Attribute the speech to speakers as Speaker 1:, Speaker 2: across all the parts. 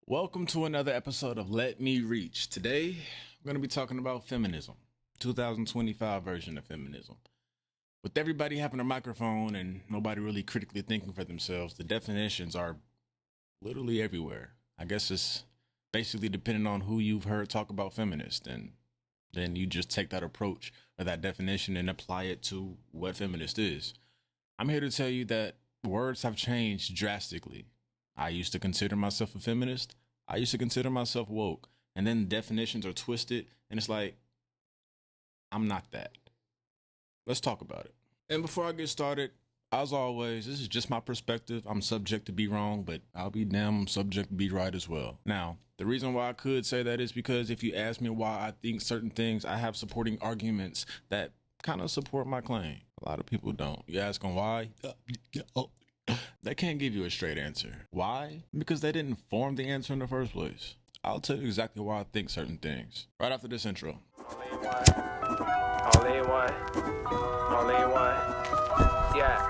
Speaker 1: Welcome to another episode of Let Me Reach. Today, I'm going to be talking about feminism, 2025 version of feminism. With everybody having a microphone and nobody really critically thinking for themselves, the definitions are literally everywhere. I guess it's basically depending on who you've heard talk about feminist, and then you just take that approach or that definition and apply it to what feminist is. I'm here to tell you that words have changed drastically. I used to consider myself a feminist. I used to consider myself woke. And then definitions are twisted. And it's like, I'm not that. Let's talk about it. And before I get started, as always, this is just my perspective. I'm subject to be wrong, but I'll be damn, I'm subject to be right as well. Now, the reason why I could say that is because if you ask me why I think certain things, I have supporting arguments that kind of support my claim. A lot of people don't. You ask them why? They can't give you a straight answer. Why? Because they didn't form the answer in the first place. I'll tell you exactly why I think certain things right after this intro.
Speaker 2: Only one. Yeah.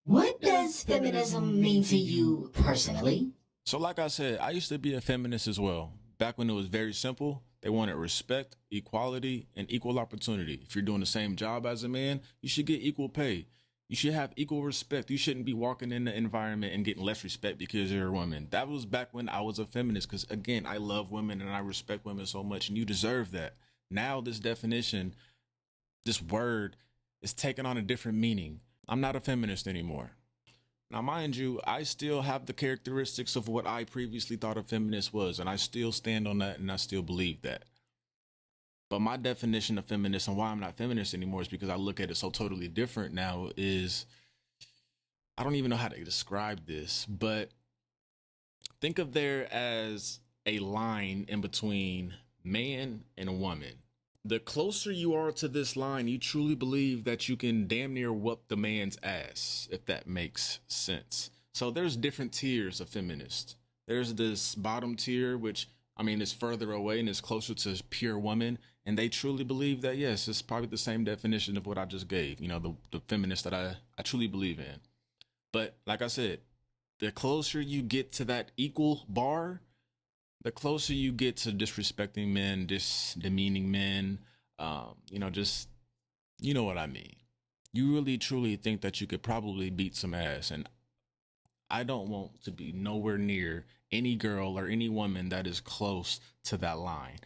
Speaker 3: What does feminism mean to you personally?
Speaker 1: So like I said, I used to be a feminist as well. Back when it was very simple, they wanted respect, equality, and equal opportunity. If you're doing the same job as a man, you should get equal pay. You should have equal respect. You shouldn't be walking in the environment and getting less respect because you're a woman. That was back when I was a feminist because, again, I love women and I respect women so much, and you deserve that. Now this definition, this word is taking on a different meaning. I'm not a feminist anymore. Now, mind you, I still have the characteristics of what I previously thought a feminist was, and I still stand on that and I still believe that. But my definition of feminist and why I'm not feminist anymore is because I look at it so totally different now is, I don't even know how to describe this, but think of there as a line in between man and woman. The closer you are to this line, you truly believe that you can damn near whoop the man's ass, if that makes sense. So there's different tiers of feminists. There's this bottom tier, which is further away and is closer to pure woman. And they truly believe that, yes, it's probably the same definition of what I just gave, the feminist that I truly believe in. But like I said, the closer you get to that equal bar, the closer you get to disrespecting men, demeaning men, just, you know what I mean. You really, truly think that you could probably beat some ass. And I don't want to be nowhere near any girl or any woman that is close to that line.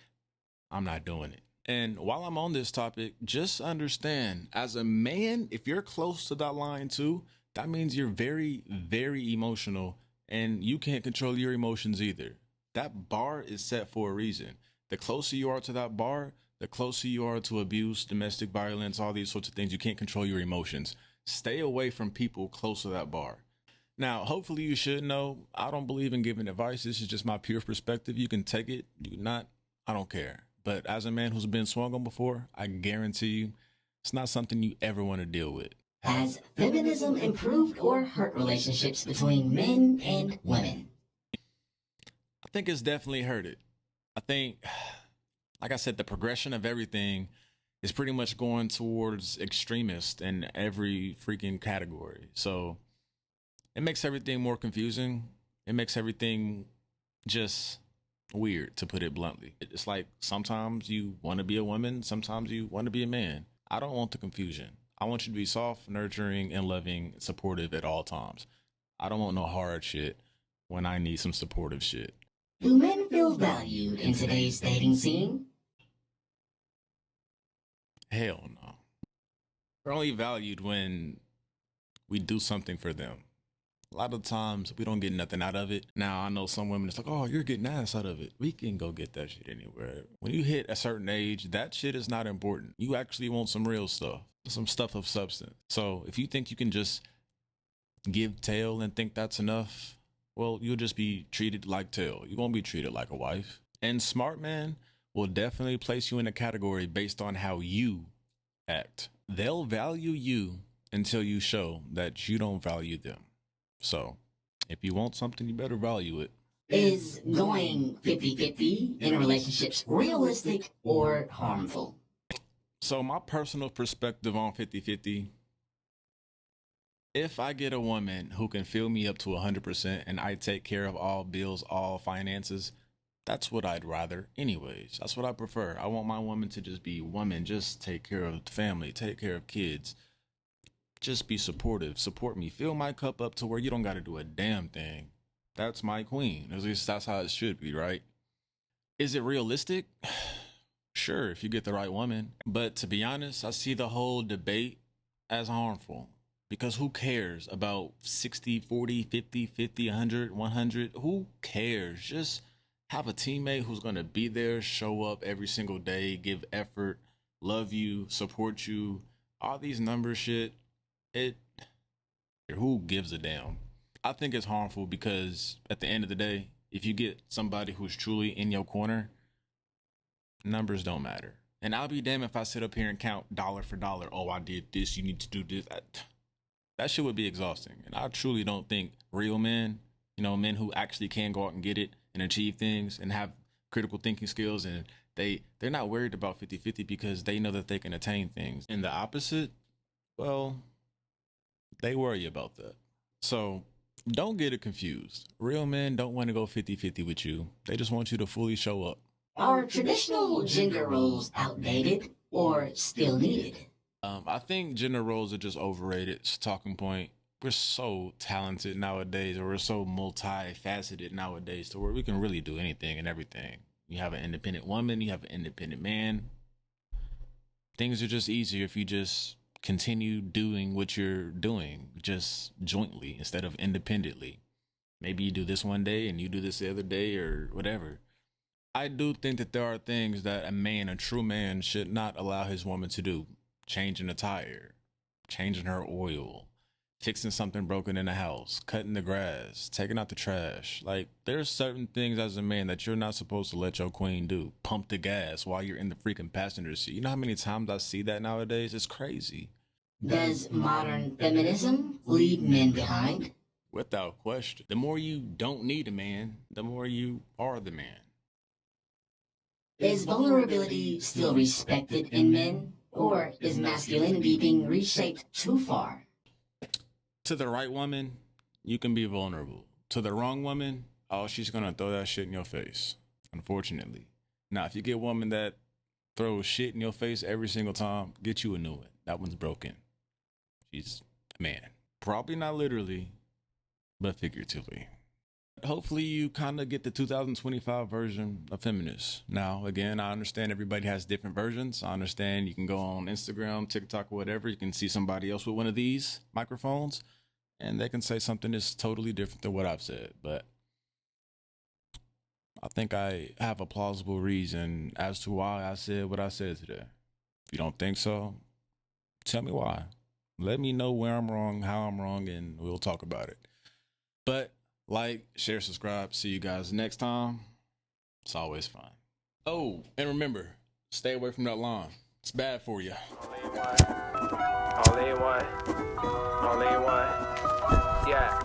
Speaker 1: I'm not doing it. And while I'm on this topic, just understand, as a man, if you're close to that line too, that means you're very, very emotional and you can't control your emotions either. That bar is set for a reason. The closer you are to that bar, the closer you are to abuse, domestic violence, all these sorts of things. You can't control your emotions. Stay away from people close to that bar. Now, hopefully you should know, I don't believe in giving advice. This is just my pure perspective. You can take it, you not, I don't care. But as a man who's been swung on before, I guarantee you, it's not something you ever want to deal with.
Speaker 3: Has feminism improved or hurt relationships between men and women?
Speaker 1: I think it's definitely hurt it. I think, like I said, the progression of everything is pretty much going towards extremist in every freaking category. So it makes everything more confusing. It makes everything just weird, to put it bluntly. It's like sometimes you want to be a woman, sometimes you want to be a man. I don't want the confusion. I want you to be soft, nurturing, and loving, supportive at all times. I don't want no hard shit when I need some supportive shit.
Speaker 3: Do men feel valued in today's dating scene?
Speaker 1: Hell no. We're only valued when we do something for them. A lot of times we don't get nothing out of it. Now I know some women, it's like, oh, you're getting ass out of it. We can go get that shit anywhere. When you hit a certain age, that shit is not important. You actually want some real stuff, some stuff of substance. So if you think you can just give tail and think that's enough, well, you'll just be treated like tail. You won't be treated like a wife. And smart men will definitely place you in a category based on how you act. They'll value you until you show that you don't value them. So if you want something, you better value it.
Speaker 3: Is going 50-50 in relationships realistic or harmful?
Speaker 1: So my personal perspective on 50-50, If I get a woman who can fill me up to 100% and I take care of all bills, all finances, that's what I'd rather anyways. That's what I prefer. I want my woman to just be woman, just take care of the family, take care of kids, just be supportive, support me, fill my cup up to where you don't got to do a damn thing. That's my queen. At least that's how it should be, right? Is it realistic? Sure, if you get the right woman. But to be honest, I see the whole debate as harmful. Because who cares about 60, 40, 50, 50, 100, 100? Who cares? Just have a teammate who's going to be there, show up every single day, give effort, love you, support you. All these number shit, who gives a damn? I think it's harmful because at the end of the day, if you get somebody who's truly in your corner, numbers don't matter. And I'll be damned if I sit up here and count dollar for dollar. Oh, I did this. You need to do this. That shit would be exhausting. And I truly don't think real men, men who actually can go out and get it and achieve things and have critical thinking skills, and they're not worried about 50-50 because they know that they can attain things. And the opposite, well, they worry about that. So don't get it confused. Real men don't want to go 50-50 with you. They just want you to fully show up.
Speaker 3: Are traditional gender roles outdated or still needed?
Speaker 1: I think gender roles are just overrated. It's a talking point. We're so talented nowadays, or we're so multifaceted nowadays to where we can really do anything and everything. You have an independent woman, you have an independent man. Things are just easier if you just continue doing what you're doing, just jointly instead of independently. Maybe you do this one day and you do this the other day or whatever. I do think that there are things that a true man, should not allow his woman to do. Changing a tire, changing her oil, fixing something broken in the house, cutting the grass, taking out the trash. Like, there's certain things as a man that you're not supposed to let your queen do. Pump the gas while you're in the freaking passenger seat. You know how many times I see that nowadays? It's crazy.
Speaker 3: Does modern feminism leave men behind?
Speaker 1: Without question. The more you don't need a man, the more you are the man.
Speaker 3: Is vulnerability still respected in men? Or is masculinity being reshaped too far?
Speaker 1: To the right woman, you can be vulnerable. To the wrong woman, she's going to throw that shit in your face, unfortunately. Now, if you get a woman that throws shit in your face every single time, get you a new one. That one's broken. She's a man. Probably not literally, but figuratively. Hopefully you kind of get the 2025 version of feminists. Now, again, I understand everybody has different versions. I understand you can go on Instagram, TikTok, whatever. You can see somebody else with one of these microphones, and they can say something that's totally different than what I've said. But I think I have a plausible reason as to why I said what I said today. If you don't think so, tell me why. Let me know where I'm wrong, how I'm wrong, and we'll talk about it. But like, share, subscribe. See you guys next time. It's always fun. Oh, and remember, stay away from that lawn. It's bad for you.
Speaker 2: Only one. Only one. Yeah.